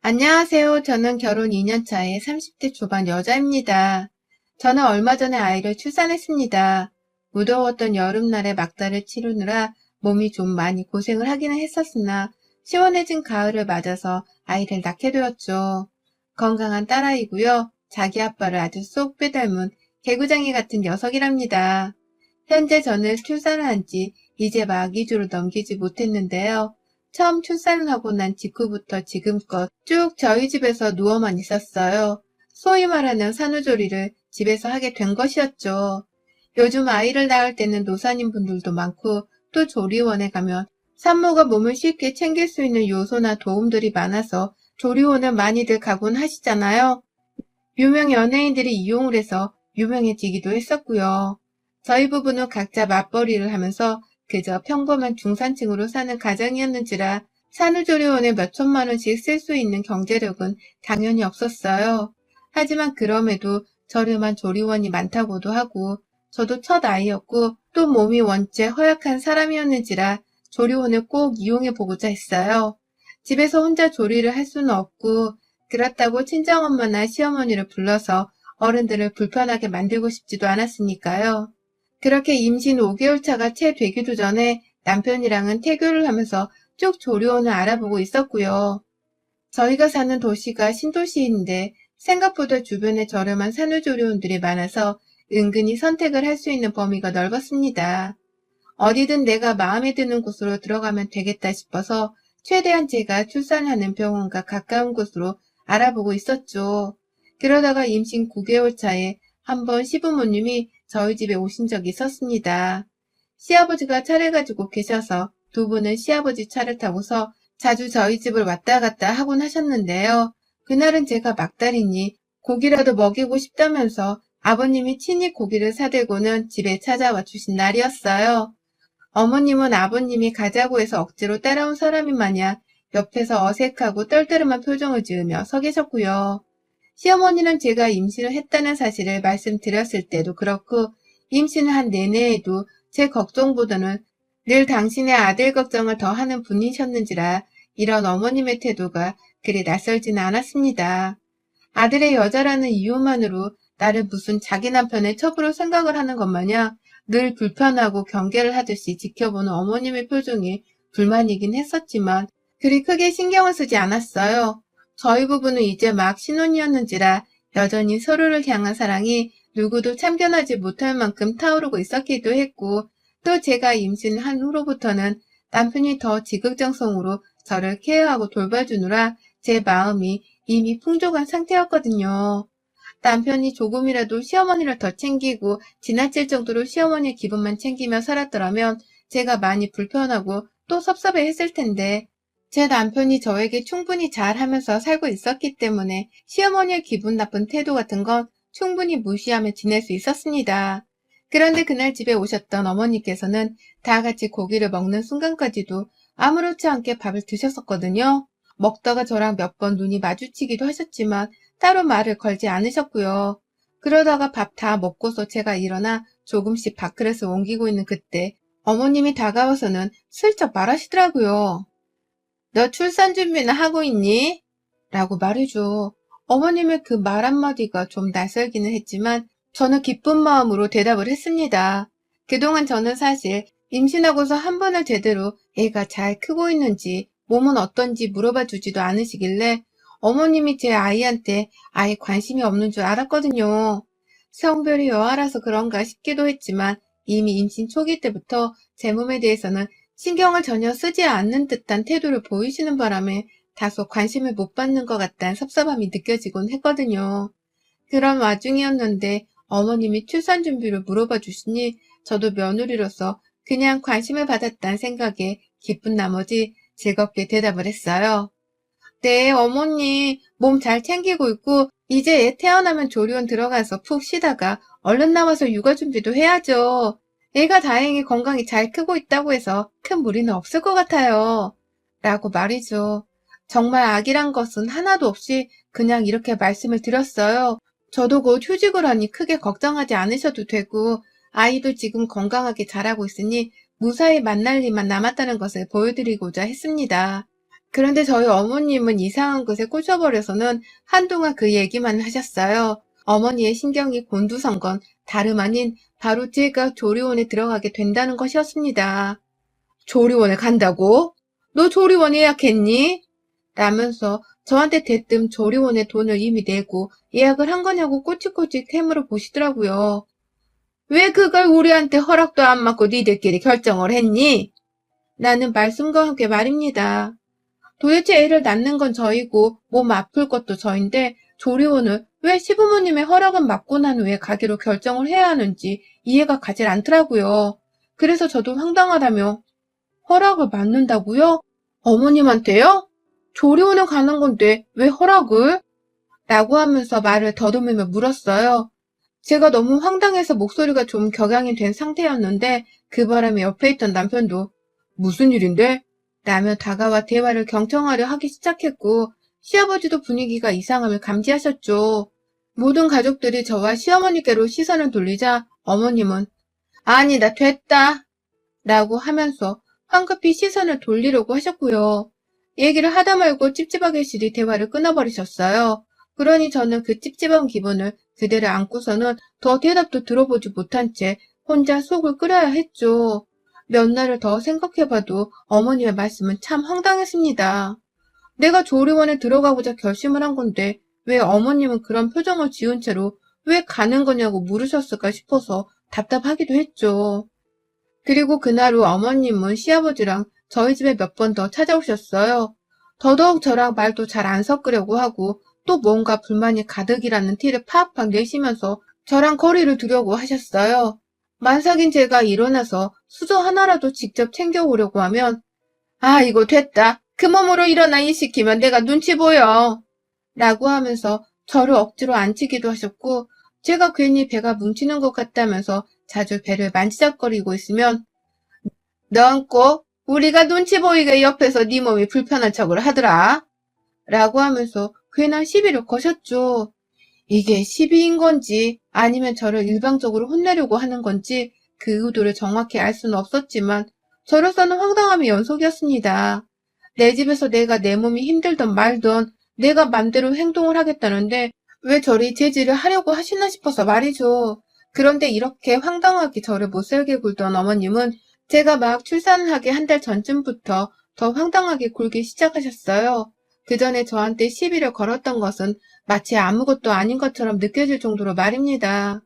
안녕하세요. 저는 결혼 2년 차의 30대 초반 여자입니다. 저는 얼마 전에 아이를 출산했습니다. 무더웠던 여름날에 막달을 치르느라 몸이 좀 많이 고생을 하기는 했었으나 시원해진 가을을 맞아서 아이를 낳게 되었죠. 건강한 딸아이고요. 자기 아빠를 아주 쏙 빼닮은 개구장이 같은 녀석이랍니다. 현재 저는 출산을 한 지 이제 막 2주를 넘기지 못했는데요. 처음 출산을 하고 난 직후부터 지금껏 쭉 저희 집에서 누워만 있었어요. 소위 말하는 산후조리를 집에서 하게 된 것이었죠. 요즘 아이를 낳을 때는 노산인 분들도 많고 또 조리원에 가면 산모가 몸을 쉽게 챙길 수 있는 요소나 도움들이 많아서 조리원을 많이들 가곤 하시잖아요. 유명 연예인들이 이용을 해서 유명해지기도 했었고요. 저희 부부는 각자 맞벌이를 하면서 그저 평범한 중산층으로 사는 가정이었는지라 산후조리원에 몇천만 원씩 쓸 수 있는 경제력은 당연히 없었어요. 하지만 그럼에도 저렴한 조리원이 많다고도 하고 저도 첫 아이였고 또 몸이 원체 허약한 사람이었는지라 조리원을 꼭 이용해보고자 했어요. 집에서 혼자 조리를 할 수는 없고 그렇다고 친정엄마나 시어머니를 불러서 어른들을 불편하게 만들고 싶지도 않았으니까요. 그렇게 임신 5개월 차가 채 되기도 전에 남편이랑은 태교를 하면서 쭉 조리원을 알아보고 있었고요. 저희가 사는 도시가 신도시인데 생각보다 주변에 저렴한 산후조리원들이 많아서 은근히 선택을 할 수 있는 범위가 넓었습니다. 어디든 내가 마음에 드는 곳으로 들어가면 되겠다 싶어서 최대한 제가 출산하는 병원과 가까운 곳으로 알아보고 있었죠. 그러다가 임신 9개월 차에 한번 시부모님이 저희 집에 오신 적이 있었습니다. 시아버지가 차를 가지고 계셔서 두 분은 시아버지 차를 타고서 자주 저희 집을 왔다 갔다 하곤 하셨는데요. 그날은 제가 막달이니 고기라도 먹이고 싶다면서 아버님이 친히 고기를 사들고는 집에 찾아와 주신 날이었어요. 어머님은 아버님이 가자고 해서 억지로 따라온 사람인 마냥 옆에서 어색하고 떨떠름한 표정을 지으며 서 계셨고요. 시어머니는 제가 임신을 했다는 사실을 말씀드렸을 때도 그렇고 임신을 한 내내에도 제 걱정보다는 늘 당신의 아들 걱정을 더 하는 분이셨는지라 이런 어머님의 태도가 그리 낯설지는 않았습니다. 아들의 여자라는 이유만으로 나를 무슨 자기 남편의 첩으로 생각을 하는 것 마냥 늘 불편하고 경계를 하듯이 지켜보는 어머님의 표정이 불만이긴 했었지만 그리 크게 신경을 쓰지 않았어요. 저희 부부는 이제 막 신혼이었는지라 여전히 서로를 향한 사랑이 누구도 참견하지 못할 만큼 타오르고 있었기도 했고 또 제가 임신한 후로부터는 남편이 더 지극정성으로 저를 케어하고 돌봐주느라 제 마음이 이미 풍족한 상태였거든요. 남편이 조금이라도 시어머니를 더 챙기고 지나칠 정도로 시어머니의 기분만 챙기며 살았더라면 제가 많이 불편하고 또 섭섭해했을 텐데 제 남편이 저에게 충분히 잘하면서 살고 있었기 때문에 시어머니의 기분 나쁜 태도 같은 건 충분히 무시하며 지낼 수 있었습니다. 그런데 그날 집에 오셨던 어머니께서는 다 같이 고기를 먹는 순간까지도 아무렇지 않게 밥을 드셨었거든요. 먹다가 저랑 몇 번 눈이 마주치기도 하셨지만 따로 말을 걸지 않으셨고요. 그러다가 밥 다 먹고서 제가 일어나 조금씩 밥그릇을 옮기고 있는 그때 어머님이 다가와서는 슬쩍 말하시더라고요. 너 출산 준비는 하고 있니? 라고 말해줘. 어머님의 그 말 한마디가 좀 낯설기는 했지만 저는 기쁜 마음으로 대답을 했습니다. 그동안 저는 사실 임신하고서 한 번을 제대로 애가 잘 크고 있는지 몸은 어떤지 물어봐 주지도 않으시길래 어머님이 제 아이한테 아예 관심이 없는 줄 알았거든요. 성별이 여아라서 그런가 싶기도 했지만 이미 임신 초기 때부터 제 몸에 대해서는 신경을 전혀 쓰지 않는 듯한 태도를 보이시는 바람에 다소 관심을 못 받는 것 같다는 섭섭함이 느껴지곤 했거든요. 그런 와중이었는데 어머님이 출산 준비를 물어봐 주시니 저도 며느리로서 그냥 관심을 받았다는 생각에 기쁜 나머지 즐겁게 대답을 했어요. 네, 어머니 몸 잘 챙기고 있고 이제 애 태어나면 조리원 들어가서 푹 쉬다가 얼른 나와서 육아 준비도 해야죠. 애가 다행히 건강히 잘 크고 있다고 해서 큰 무리는 없을 것 같아요. 라고 말이죠. 정말 아기란 것은 하나도 없이 그냥 이렇게 말씀을 드렸어요. 저도 곧 휴직을 하니 크게 걱정하지 않으셔도 되고 아이도 지금 건강하게 자라고 있으니 무사히 만날 일만 남았다는 것을 보여드리고자 했습니다. 그런데 저희 어머님은 이상한 것에 꽂혀버려서는 한동안 그 얘기만 하셨어요. 어머니의 신경이 곤두선 건 다름 아닌 바로 제가 조리원에 들어가게 된다는 것이었습니다. 조리원에 간다고? 너 조리원 예약했니? 라면서 저한테 대뜸 조리원에 돈을 이미 내고 예약을 한 거냐고 꼬치꼬치 캐물어 보시더라고요. 왜 그걸 우리한테 허락도 안 받고 니들끼리 결정을 했니? 나는 말씀과 함께 말입니다. 도대체 애를 낳는 건 저이고 몸 아플 것도 저인데 조리원을 왜 시부모님의 허락은 받고 난 후에 가기로 결정을 해야 하는지 이해가 가질 않더라고요. 그래서 저도 황당하다며 허락을 받는다고요? 어머님한테요? 조리원에 가는 건데 왜 허락을? 라고 하면서 말을 더듬으며 물었어요. 제가 너무 황당해서 목소리가 좀 격양이 된 상태였는데 그 바람에 옆에 있던 남편도 무슨 일인데? 라며 다가와 대화를 경청하려 하기 시작했고 시아버지도 분위기가 이상함을 감지하셨죠. 모든 가족들이 저와 시어머니께로 시선을 돌리자 어머님은 아니다 됐다 라고 하면서 황급히 시선을 돌리려고 하셨고요. 얘기를 하다 말고 찝찝하게 대화를 끊어버리셨어요. 그러니 저는 그 찝찝한 기분을 그대로 안고서는 더 대답도 들어보지 못한 채 혼자 속을 끓여야 했죠. 몇 날을 더 생각해봐도 어머니의 말씀은 참 황당했습니다. 내가 조리원에 들어가고자 결심을 한 건데 왜 어머님은 그런 표정을 지은 채로 왜 가는 거냐고 물으셨을까 싶어서 답답하기도 했죠. 그리고 그날 후 어머님은 시아버지랑 저희 집에 몇 번 더 찾아오셨어요. 더더욱 저랑 말도 잘 안 섞으려고 하고 또 뭔가 불만이 가득이라는 티를 팍팍 내시면서 저랑 거리를 두려고 하셨어요. 만삭인 제가 일어나서 수저 하나라도 직접 챙겨오려고 하면 아 이거 됐다. 그 몸으로 일어나 일 시키면 내가 눈치 보여. 라고 하면서 저를 억지로 앉히기도 하셨고 제가 괜히 배가 뭉치는 것 같다면서 자주 배를 만지작거리고 있으면 넌 꼭 우리가 눈치 보이게 옆에서 네 몸이 불편한 척을 하더라. 라고 하면서 괜한 시비를 거셨죠. 이게 시비인 건지 아니면 저를 일방적으로 혼내려고 하는 건지 그 의도를 정확히 알 수는 없었지만 저로서는 황당함의 연속이었습니다. 내 집에서 내가 내 몸이 힘들던 말던 내가 맘대로 행동을 하겠다는데 왜 저리 제지를 하려고 하시나 싶어서 말이죠. 그런데 이렇게 황당하게 저를 못살게 굴던 어머님은 제가 막 출산하기 한 달 전쯤부터 더 황당하게 굴기 시작하셨어요. 그 전에 저한테 시비를 걸었던 것은 마치 아무것도 아닌 것처럼 느껴질 정도로 말입니다.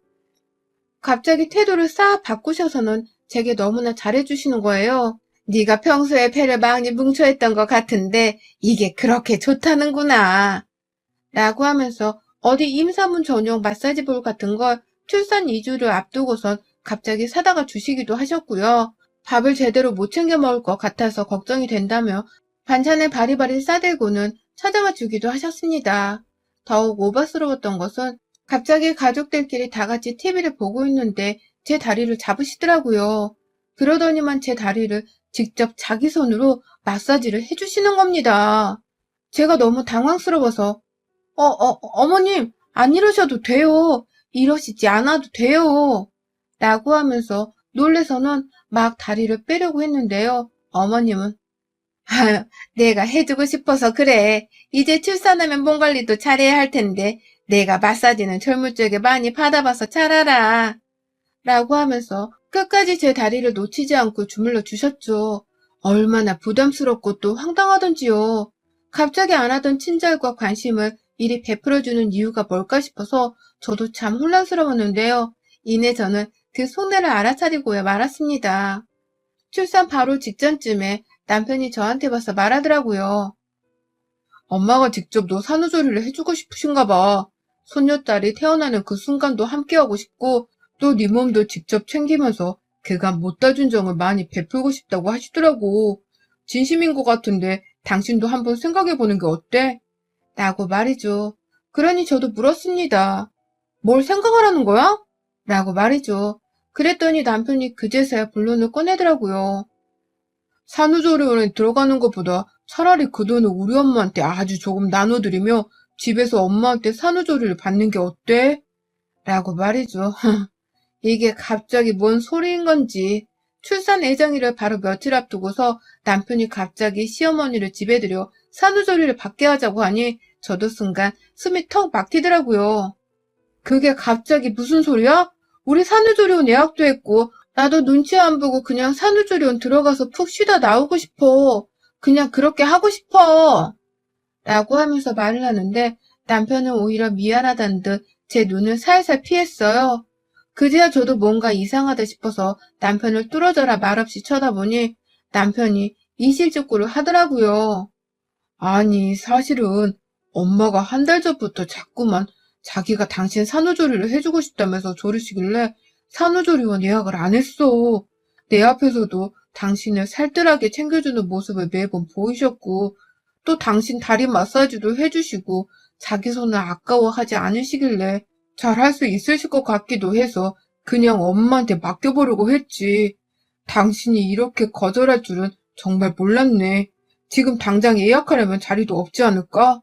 갑자기 태도를 싹 바꾸셔서는 제게 너무나 잘해주시는 거예요. 네가 평소에 배를 많이 뭉쳐했던 것 같은데 이게 그렇게 좋다는구나. 라고 하면서 어디 임산부 전용 마사지 볼 같은 걸 출산 2주를 앞두고선 갑자기 사다가 주시기도 하셨고요. 밥을 제대로 못 챙겨 먹을 것 같아서 걱정이 된다며 반찬을 바리바리 싸들고는 찾아와 주기도 하셨습니다. 더욱 오바스러웠던 것은 갑자기 가족들끼리 다 같이 TV를 보고 있는데 제 다리를 잡으시더라고요. 그러더니만 제 다리를 직접 자기 손으로 마사지를 해주시는 겁니다. 제가 너무 당황스러워서 어머님, 안 이러셔도 돼요. 이러시지 않아도 돼요. 라고 하면서 놀래서는 막 다리를 빼려고 했는데요. 어머님은 아유, 내가 해주고 싶어서 그래. 이제 출산하면 몸 관리도 잘해야 할 텐데 내가 마사지는 젊을 적에 많이 받아봐서 잘 알아. 라고 하면서 끝까지 제 다리를 놓치지 않고 주물러 주셨죠. 얼마나 부담스럽고 또 황당하던지요. 갑자기 안 하던 친절과 관심을 이리 베풀어주는 이유가 뭘까 싶어서 저도 참 혼란스러웠는데요. 이내 저는 그 속내를 알아차리고야 말았습니다. 출산 바로 직전쯤에 남편이 저한테 와서 말하더라고요. 엄마가 직접 너 산후조리를 해주고 싶으신가 봐. 손녀딸이 태어나는 그 순간도 함께하고 싶고 또 네 몸도 직접 챙기면서 그간 못다준 정을 많이 베풀고 싶다고 하시더라고. 진심인 것 같은데 당신도 한번 생각해보는 게 어때? 라고 말이죠. 그러니 저도 물었습니다. 뭘 생각하라는 거야? 라고 말이죠. 그랬더니 남편이 그제서야 본론을 꺼내더라고요. 산후조리원에 들어가는 것보다 차라리 그 돈을 우리 엄마한테 아주 조금 나눠드리며 집에서 엄마한테 산후조리를 받는 게 어때? 라고 말이죠. 이게 갑자기 뭔 소리인 건지 출산 예정일을 바로 며칠 앞두고서 남편이 갑자기 시어머니를 집에 들여 산후조리를 받게 하자고 하니 저도 순간 숨이 턱 막히더라고요. 그게 갑자기 무슨 소리야? 우리 산후조리원 예약도 했고 나도 눈치 안 보고 그냥 산후조리원 들어가서 푹 쉬다 나오고 싶어. 그냥 그렇게 하고 싶어. 라고 하면서 말을 하는데 남편은 오히려 미안하다는 듯 제 눈을 살살 피했어요. 그제야 저도 뭔가 이상하다 싶어서 남편을 뚫어져라 말없이 쳐다보니 남편이 이실직고를 하더라고요. 아니, 사실은 엄마가 한 달 전부터 자꾸만 자기가 당신 산후조리를 해주고 싶다면서 조르시길래 산후조리원 예약을 안 했어. 내 앞에서도 당신을 살뜰하게 챙겨주는 모습을 매번 보이셨고 또 당신 다리 마사지도 해주시고 자기 손을 아까워하지 않으시길래 잘할 수 있으실 것 같기도 해서 그냥 엄마한테 맡겨보려고 했지. 당신이 이렇게 거절할 줄은 정말 몰랐네. 지금 당장 예약하려면 자리도 없지 않을까?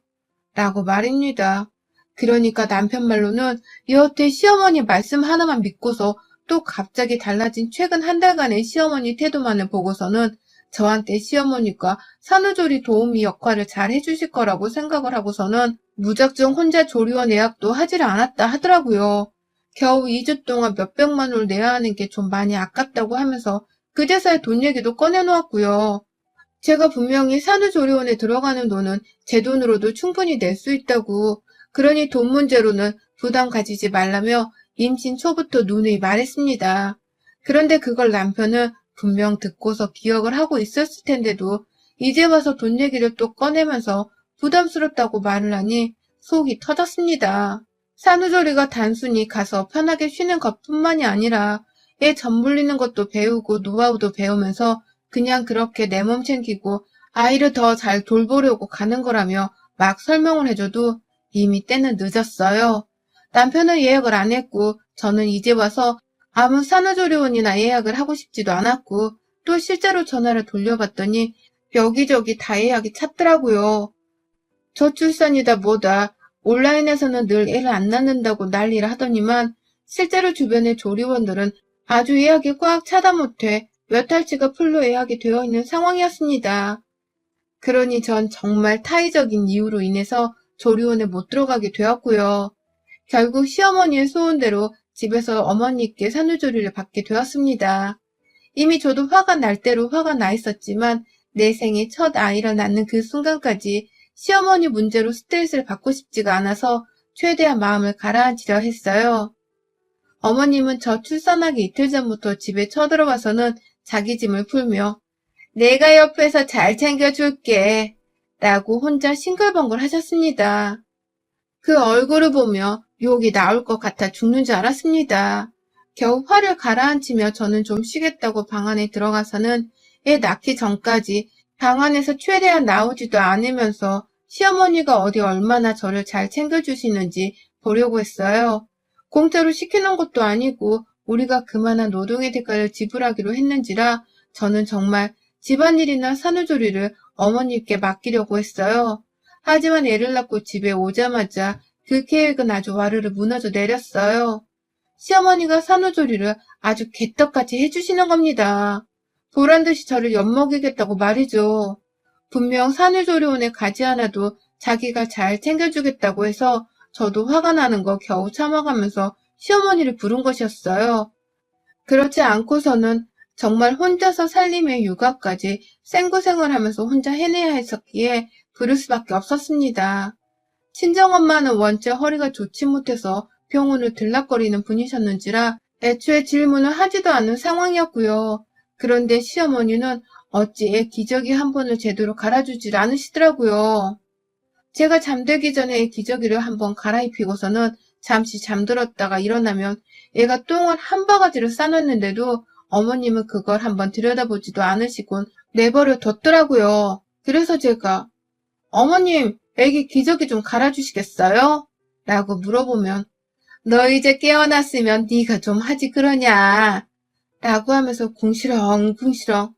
라고 말입니다. 그러니까 남편 말로는 여태 시어머니 말씀 하나만 믿고서 또 갑자기 달라진 최근 한 달간의 시어머니 태도만을 보고서는 저한테 시어머니가 산후조리 도우미 역할을 잘 해주실 거라고 생각을 하고서는 무작정 혼자 조리원 예약도 하지를 않았다 하더라고요. 겨우 2주 동안 몇백만 원을 내야 하는 게 좀 많이 아깝다고 하면서 그제서야 돈 얘기도 꺼내놓았고요. 제가 분명히 산후조리원에 들어가는 돈은 제 돈으로도 충분히 낼 수 있다고, 그러니 돈 문제로는 부담 가지지 말라며 임신 초부터 누누이 말했습니다. 그런데 그걸 남편은 분명 듣고서 기억을 하고 있었을 텐데도 이제 와서 돈 얘기를 또 꺼내면서 부담스럽다고 말을 하니 속이 터졌습니다. 산후조리가 단순히 가서 편하게 쉬는 것뿐만이 아니라 애 젖물리는 것도 배우고 노하우도 배우면서 그냥 그렇게 내 몸 챙기고 아이를 더 잘 돌보려고 가는 거라며 막 설명을 해줘도 이미 때는 늦었어요. 남편은 예약을 안 했고 저는 이제 와서 아무 산후조리원이나 예약을 하고 싶지도 않았고 또 실제로 전화를 돌려봤더니 여기저기 다 예약이 찼더라고요. 저출산이다 뭐다 온라인에서는 늘 애를 안 낳는다고 난리를 하더니만 실제로 주변의 조리원들은 아주 예약이 꽉 차다 못해 몇 달치가 풀로 예약이 되어 있는 상황이었습니다. 그러니 전 정말 타의적인 이유로 인해서 조리원에 못 들어가게 되었고요. 결국 시어머니의 소원대로 집에서 어머니께 산후조리를 받게 되었습니다. 이미 저도 화가 날 대로 화가 나 있었지만 내 생애 첫 아이를 낳는 그 순간까지 시어머니 문제로 스트레스를 받고 싶지가 않아서 최대한 마음을 가라앉히려 했어요. 어머님은 저 출산하기 이틀 전부터 집에 쳐들어와서는 자기 짐을 풀며 내가 옆에서 잘 챙겨줄게 라고 혼자 싱글벙글 하셨습니다. 그 얼굴을 보며 욕이 나올 것 같아 죽는 줄 알았습니다. 겨우 화를 가라앉히며 저는 좀 쉬겠다고 방 안에 들어가서는 애 낳기 전까지 방 안에서 최대한 나오지도 않으면서 시어머니가 어디 얼마나 저를 잘 챙겨주시는지 보려고 했어요. 공짜로 시키는 것도 아니고 우리가 그만한 노동의 대가를 지불하기로 했는지라 저는 정말 집안일이나 산후조리를 어머니께 맡기려고 했어요. 하지만 애를 낳고 집에 오자마자 그 계획은 아주 와르르 무너져 내렸어요. 시어머니가 산후조리를 아주 개떡같이 해주시는 겁니다. 보란듯이 저를 엿먹이겠다고 말이죠. 분명 산후조리원에 가지 않아도 자기가 잘 챙겨주겠다고 해서 저도 화가 나는 거 겨우 참아가면서 시어머니를 부른 것이었어요. 그렇지 않고서는 정말 혼자서 살림의 육아까지 생고생을 하면서 혼자 해내야 했었기에 부를 수밖에 없었습니다. 친정엄마는 원체 허리가 좋지 못해서 병원을 들락거리는 분이셨는지라 애초에 질문을 하지도 않는 상황이었고요. 그런데 시어머니는 어찌 애 기저귀 한 번을 제대로 갈아주질 않으시더라고요. 제가 잠들기 전에 애 기저귀를 한번 갈아입히고서는 잠시 잠들었다가 일어나면 애가 똥을 한 바가지를 싸놨는데도 어머님은 그걸 한번 들여다보지도 않으시곤 내버려 뒀더라고요. 그래서 제가 어머님, 애기 기저귀 좀 갈아주시겠어요? 라고 물어보면 너 이제 깨어났으면 네가 좀 하지 그러냐? 라고 하면서 궁시렁궁시렁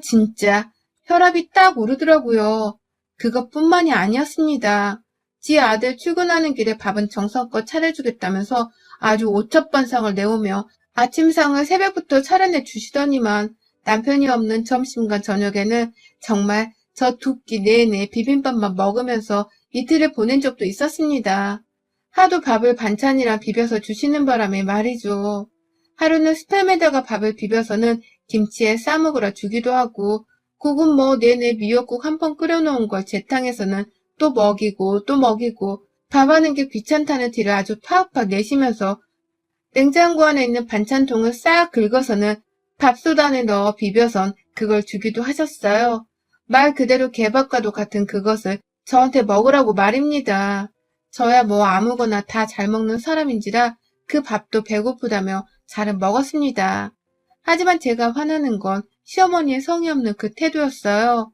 진짜 혈압이 딱 오르더라고요. 그것뿐만이 아니었습니다. 지 아들 출근하는 길에 밥은 정성껏 차려주겠다면서 아주 오첩반상을 내오며 아침상을 새벽부터 차려내 주시더니만 남편이 없는 점심과 저녁에는 정말 저 2끼 내내 비빔밥만 먹으면서 이틀을 보낸 적도 있었습니다. 하도 밥을 반찬이랑 비벼서 주시는 바람에 말이죠. 하루는 스팸에다가 밥을 비벼서는 김치에 싸먹으라 주기도 하고, 국은 뭐 내내 미역국 한 번 끓여놓은 걸 재탕해서는 또 먹이고 또 먹이고, 밥하는 게 귀찮다는 티를 아주 팍팍 내시면서 냉장고 안에 있는 반찬통을 싹 긁어서는 밥솥 안에 넣어 비벼선 그걸 주기도 하셨어요. 말 그대로 개밥과도 같은 그것을 저한테 먹으라고 말입니다. 저야 뭐 아무거나 다 잘 먹는 사람인지라 그 밥도 배고프다며 잘은 먹었습니다. 하지만 제가 화나는 건 시어머니의 성의 없는 그 태도였어요.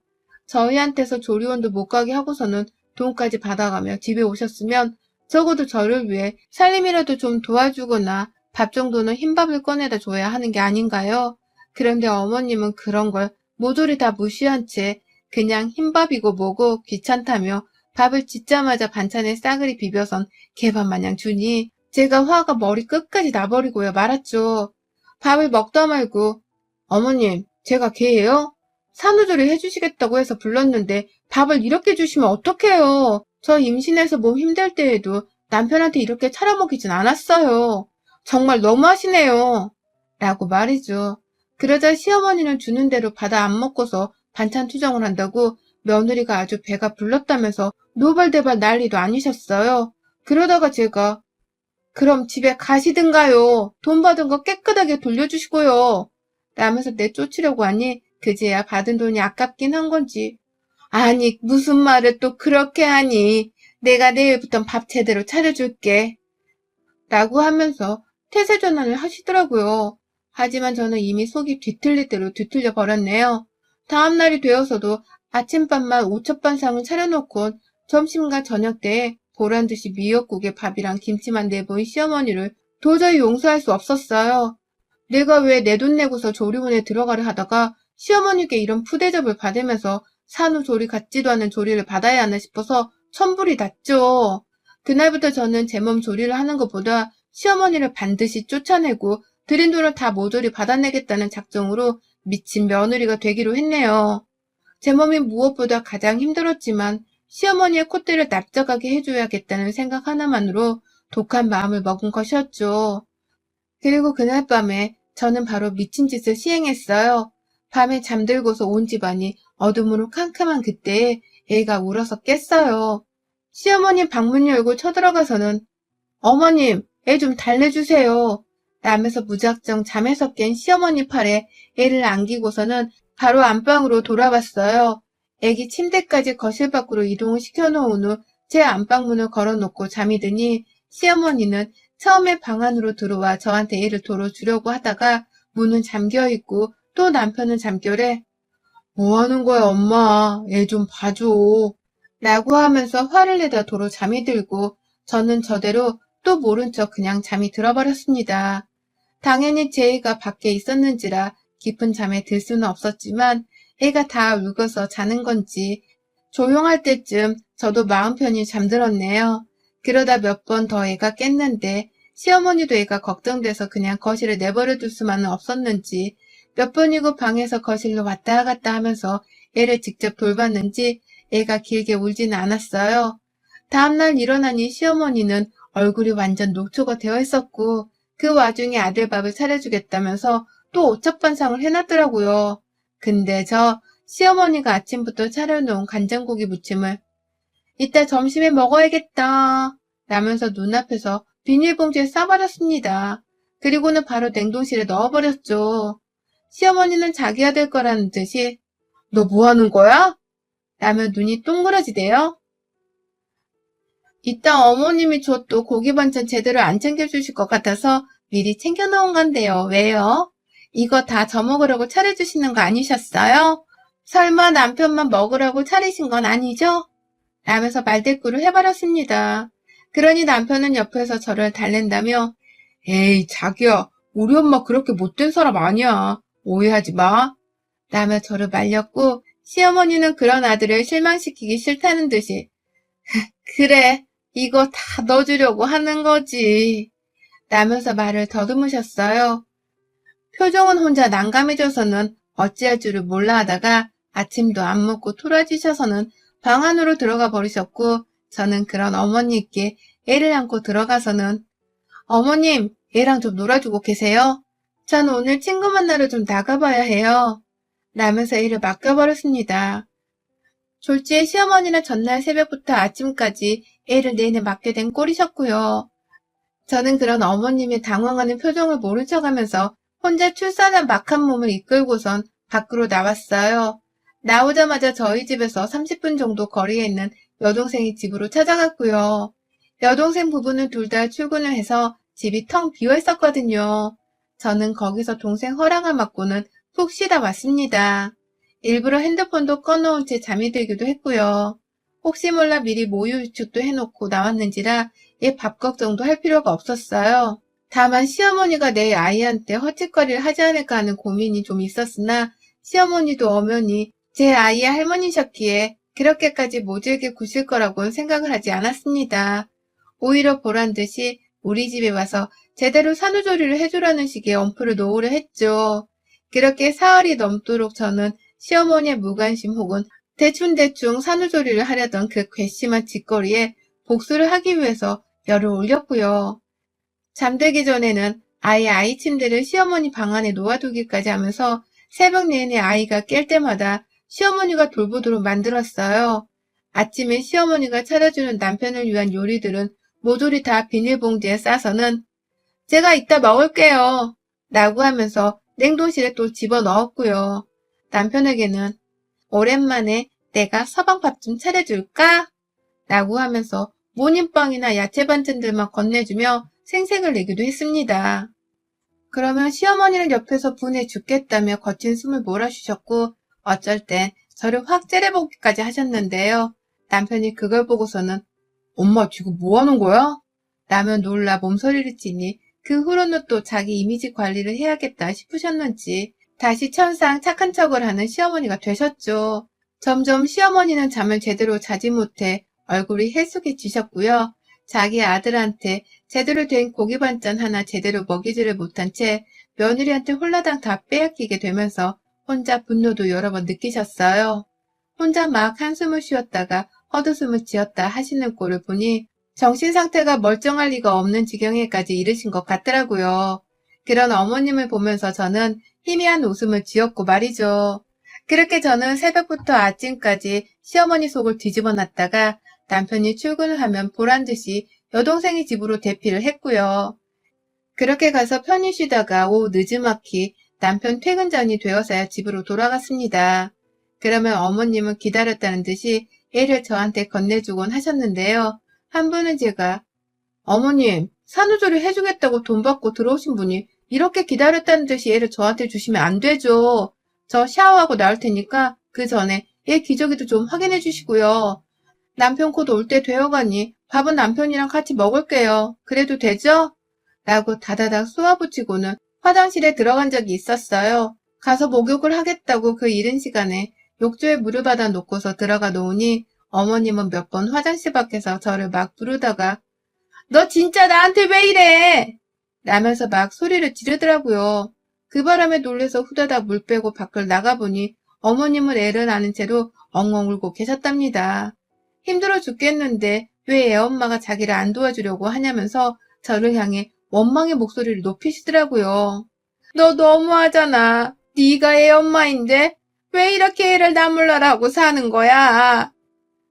저희한테서 조리원도 못 가게 하고서는 돈까지 받아가며 집에 오셨으면 적어도 저를 위해 살림이라도 좀 도와주거나 밥 정도는 흰밥을 꺼내다 줘야 하는 게 아닌가요? 그런데 어머님은 그런 걸 모조리 다 무시한 채 그냥 흰밥이고 뭐고 귀찮다며 밥을 짓자마자 반찬에 싸그리 비벼선 개밥 마냥 주니 제가 화가 머리 끝까지 나버리고요 말았죠. 밥을 먹다 말고 어머님 제가 개예요? 산후조리 해주시겠다고 해서 불렀는데 밥을 이렇게 주시면 어떡해요. 저 임신해서 몸 힘들 때에도 남편한테 이렇게 차려먹이진 않았어요. 정말 너무하시네요. 라고 말이죠. 그러자 시어머니는 주는 대로 받아 안 먹고서 반찬 투정을 한다고 며느리가 아주 배가 불렀다면서 노발대발 난리도 아니셨어요. 그러다가 제가 그럼 집에 가시든가요. 돈 받은 거 깨끗하게 돌려주시고요. 라면서 내쫓으려고 하니 그제야 받은 돈이 아깝긴 한 건지 아니 무슨 말을 또 그렇게 하니 내가 내일부턴 밥 제대로 차려줄게 라고 하면서 태세 전환을 하시더라고요. 하지만 저는 이미 속이 뒤틀릴 대로 뒤틀려 버렸네요. 다음날이 되어서도 아침밥만 5첩반상을 차려놓고 점심과 저녁 때에 보란듯이 미역국에 밥이랑 김치만 내보인 시어머니를 도저히 용서할 수 없었어요. 내가 왜 내 돈 내고서 조리원에 들어가려 하다가 시어머니께 이런 푸대접을 받으면서 산후조리 같지도 않은 조리를 받아야 하나 싶어서 천불이 났죠. 그날부터 저는 제 몸 조리를 하는 것보다 시어머니를 반드시 쫓아내고 드린 돈을 다 모조리 받아내겠다는 작정으로 미친 며느리가 되기로 했네요. 제 몸이 무엇보다 가장 힘들었지만 시어머니의 콧대를 납작하게 해줘야겠다는 생각 하나만으로 독한 마음을 먹은 것이었죠. 그리고 그날 밤에 저는 바로 미친 짓을 시행했어요. 밤에 잠들고서 온 집안이 어둠으로 캄캄한 그때에 애가 울어서 깼어요. 시어머니 방문 열고 쳐들어가서는 어머님, 애 좀 달래주세요. 라면서 무작정 잠에서 깬 시어머니 팔에 애를 안기고서는 바로 안방으로 돌아왔어요. 애기 침대까지 거실 밖으로 이동을 시켜놓은 후 제 안방문을 걸어놓고 잠이 드니 시어머니는 처음에 방 안으로 들어와 저한테 애를 돌어주려고 하다가 문은 잠겨있고 또 남편은 잠결에 뭐 하는 거야 엄마 애 좀 봐줘 라고 하면서 화를 내다 도로 잠이 들고 저는 저대로 또 모른 척 그냥 잠이 들어버렸습니다. 당연히 제 애가 밖에 있었는지라 깊은 잠에 들 수는 없었지만 애가 다 울고서 자는 건지 조용할 때쯤 저도 마음 편히 잠들었네요. 그러다 몇 번 더 애가 깼는데 시어머니도 애가 걱정돼서 그냥 거실에 내버려둘 수만은 없었는지 몇 번이고 방에서 거실로 왔다 갔다 하면서 애를 직접 돌봤는지 애가 길게 울지는 않았어요. 다음날 일어나니 시어머니는 얼굴이 완전 녹초가 되어 있었고 그 와중에 아들 밥을 차려주겠다면서 또 오첩반상을 해놨더라고요. 근데 저 시어머니가 아침부터 차려놓은 간장고기 무침을 이따 점심에 먹어야겠다 라면서 눈앞에서 비닐봉지에 싸버렸습니다. 그리고는 바로 냉동실에 넣어버렸죠. 시어머니는 자기 아들 거라는 듯이 너 뭐하는 거야? 라며 눈이 동그라지대요. 이따 어머님이 저 또 고기 반찬 제대로 안 챙겨주실 것 같아서 미리 챙겨놓은 건데요. 왜요? 이거 다 저 먹으라고 차려주시는 거 아니셨어요? 설마 남편만 먹으라고 차리신 건 아니죠? 라면서 말대꾸를 해버렸습니다. 그러니 남편은 옆에서 저를 달랜다며 에이 자기야 우리 엄마 그렇게 못된 사람 아니야. 오해하지 마. 라며 저를 말렸고 시어머니는 그런 아들을 실망시키기 싫다는 듯이 그래 이거 다 넣어주려고 하는 거지. 라면서 말을 더듬으셨어요. 표정은 혼자 난감해져서는 어찌할 줄을 몰라 하다가 아침도 안 먹고 토라지셔서는 방 안으로 들어가 버리셨고, 저는 그런 어머니께 애를 안고 들어가서는 어머님, 애랑 좀 놀아주고 계세요? 전 오늘 친구 만나러 좀 나가봐야 해요. 라면서 애를 맡겨버렸습니다. 졸지에 시어머니는 전날 새벽부터 아침까지 애를 내내 맡게 된 꼴이셨고요. 저는 그런 어머님의 당황하는 표정을 모른 척하면서 혼자 출산한 막한 몸을 이끌고선 밖으로 나왔어요. 나오자마자 저희 집에서 30분 정도 거리에 있는 여동생의 집으로 찾아갔고요. 여동생 부부는 둘 다 출근을 해서 집이 텅 비어 있었거든요. 저는 거기서 동생 허락을 받고는 푹 쉬다 왔습니다. 일부러 핸드폰도 꺼놓은 채 잠이 들기도 했고요. 혹시 몰라 미리 모유 유축도 해놓고 나왔는지라 얘 밥 걱정도 할 필요가 없었어요. 다만 시어머니가 내 아이한테 헛짓거리를 하지 않을까 하는 고민이 좀 있었으나 시어머니도 엄연히 제 아이의 할머니셨기에 그렇게까지 모질게 구실 거라고는 생각을 하지 않았습니다. 오히려 보란듯이 우리 집에 와서 제대로 산후조리를 해주라는 식의 엄포를 놓으려 했죠. 그렇게 사흘이 넘도록 저는 시어머니의 무관심 혹은 대충대충 산후조리를 하려던 그 괘씸한 짓거리에 복수를 하기 위해서 열을 올렸고요. 잠들기 전에는 아예 아이 침대를 시어머니 방 안에 놓아두기까지 하면서 새벽 내내 아이가 깰 때마다 시어머니가 돌보도록 만들었어요. 아침에 시어머니가 차려주는 남편을 위한 요리들은 모조리 다 비닐봉지에 싸서는 제가 이따 먹을게요. 라고 하면서 냉동실에 또 집어넣었고요. 남편에게는 오랜만에 내가 서방밥 좀 차려줄까? 라고 하면서 모닝빵이나 야채 반찬들만 건네주며 생색을 내기도 했습니다. 그러면 시어머니는 옆에서 분해 죽겠다며 거친 숨을 몰아쉬셨고 어쩔 땐 저를 확 째려보기까지 하셨는데요. 남편이 그걸 보고서는 엄마 지금 뭐 하는 거야? 라며 놀라 몸서리를 치니 그 후로는 또 자기 이미지 관리를 해야겠다 싶으셨는지 다시 천상 착한 척을 하는 시어머니가 되셨죠. 점점 시어머니는 잠을 제대로 자지 못해 얼굴이 해숙해지셨고요. 자기 아들한테 제대로 된 고기 반찬 하나 제대로 먹이지를 못한 채 며느리한테 홀라당 다 빼앗기게 되면서 혼자 분노도 여러 번 느끼셨어요. 혼자 막 한숨을 쉬었다가 헛웃음을 지었다 하시는 꼴을 보니 정신상태가 멀쩡할 리가 없는 지경에까지 이르신 것 같더라고요. 그런 어머님을 보면서 저는 희미한 웃음을 지었고 말이죠. 그렇게 저는 새벽부터 아침까지 시어머니 속을 뒤집어 놨다가 남편이 출근을 하면 보란듯이 여동생이 집으로 대피를 했고요. 그렇게 가서 편히 쉬다가 오후 늦지막히 남편 퇴근 전이 되어서야 집으로 돌아갔습니다. 그러면 어머님은 기다렸다는 듯이 애를 저한테 건네주곤 하셨는데요. 한 분은 제가 어머님 산후조리 해주겠다고 돈 받고 들어오신 분이 이렇게 기다렸다는 듯이 애를 저한테 주시면 안 되죠. 저 샤워하고 나올 테니까 그 전에 애 기저귀도 좀 확인해 주시고요. 남편 곧 올 때 되어가니 밥은 남편이랑 같이 먹을게요. 그래도 되죠? 라고 다다닥 쏘아붙이고는 화장실에 들어간 적이 있었어요. 가서 목욕을 하겠다고 그 이른 시간에 욕조에 물을 받아 놓고서 들어가 놓으니 어머님은 몇 번 화장실 밖에서 저를 막 부르다가 너 진짜 나한테 왜 이래? 라면서 막 소리를 지르더라고요. 그 바람에 놀래서 후다닥 물 빼고 밖을 나가보니 어머님은 애를 안은 채로 엉엉 울고 계셨답니다. 힘들어 죽겠는데 왜 애엄마가 자기를 안 도와주려고 하냐면서 저를 향해 원망의 목소리를 높이시더라고요. 너 너무하잖아. 네가 애엄마인데 왜 이렇게 애를 나몰라라고 사는 거야?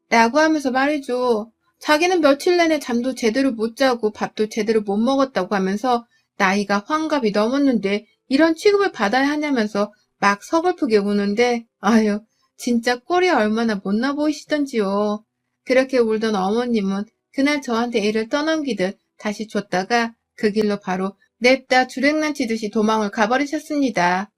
라고 하면서 말이죠. 자기는 며칠 내내 잠도 제대로 못 자고 밥도 제대로 못 먹었다고 하면서 나이가 환갑이 넘었는데 이런 취급을 받아야 하냐면서 막 서글프게 우는데 아유 진짜 꼴이 얼마나 못나 보이시던지요. 그렇게 울던 어머님은 그날 저한테 애를 떠넘기듯 다시 줬다가 그 길로 바로 냅다 주랭난 치듯이 도망을 가버리셨습니다.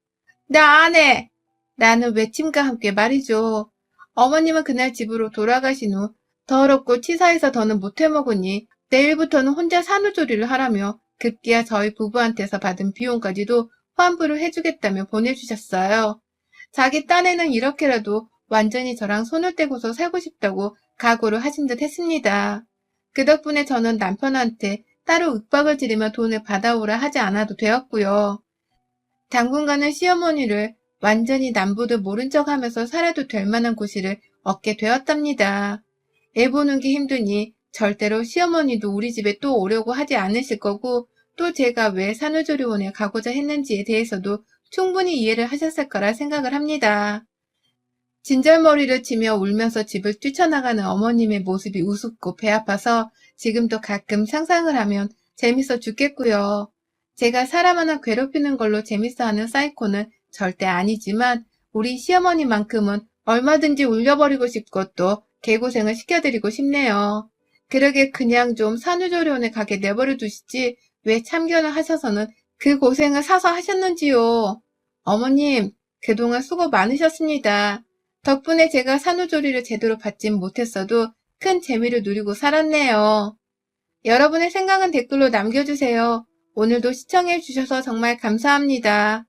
나 안 해! 라는 외침과 함께 말이죠. 어머님은 그날 집으로 돌아가신 후 더럽고 치사해서 더는 못해먹으니 내일부터는 혼자 산후조리를 하라며 급기야 저희 부부한테서 받은 비용까지도 환불을 해주겠다며 보내주셨어요. 자기 딴에는 이렇게라도 완전히 저랑 손을 떼고서 살고 싶다고 각오를 하신 듯 했습니다. 그 덕분에 저는 남편한테 따로 윽박을 지르며 돈을 받아오라 하지 않아도 되었고요. 당분간은 시어머니를 완전히 남부도 모른 척하면서 살아도 될 만한 고시를 얻게 되었답니다. 애 보는 게 힘드니 절대로 시어머니도 우리 집에 또 오려고 하지 않으실 거고, 또 제가 왜 산후조리원에 가고자 했는지에 대해서도 충분히 이해를 하셨을 거라 생각을 합니다. 진절머리를 치며 울면서 집을 뛰쳐나가는 어머님의 모습이 우습고 배 아파서 지금도 가끔 상상을 하면 재밌어 죽겠고요. 제가 사람 하나 괴롭히는 걸로 재밌어하는 사이코는 절대 아니지만 우리 시어머니만큼은 얼마든지 울려버리고 싶고 또 개고생을 시켜드리고 싶네요. 그러게 그냥 좀 산후조리원에 가게 내버려 두시지 왜 참견을 하셔서는 그 고생을 사서 하셨는지요. 어머님, 그동안 수고 많으셨습니다. 덕분에 제가 산후조리를 제대로 받진 못했어도 큰 재미를 누리고 살았네요. 여러분의 생각은 댓글로 남겨주세요. 오늘도 시청해주셔서 정말 감사합니다.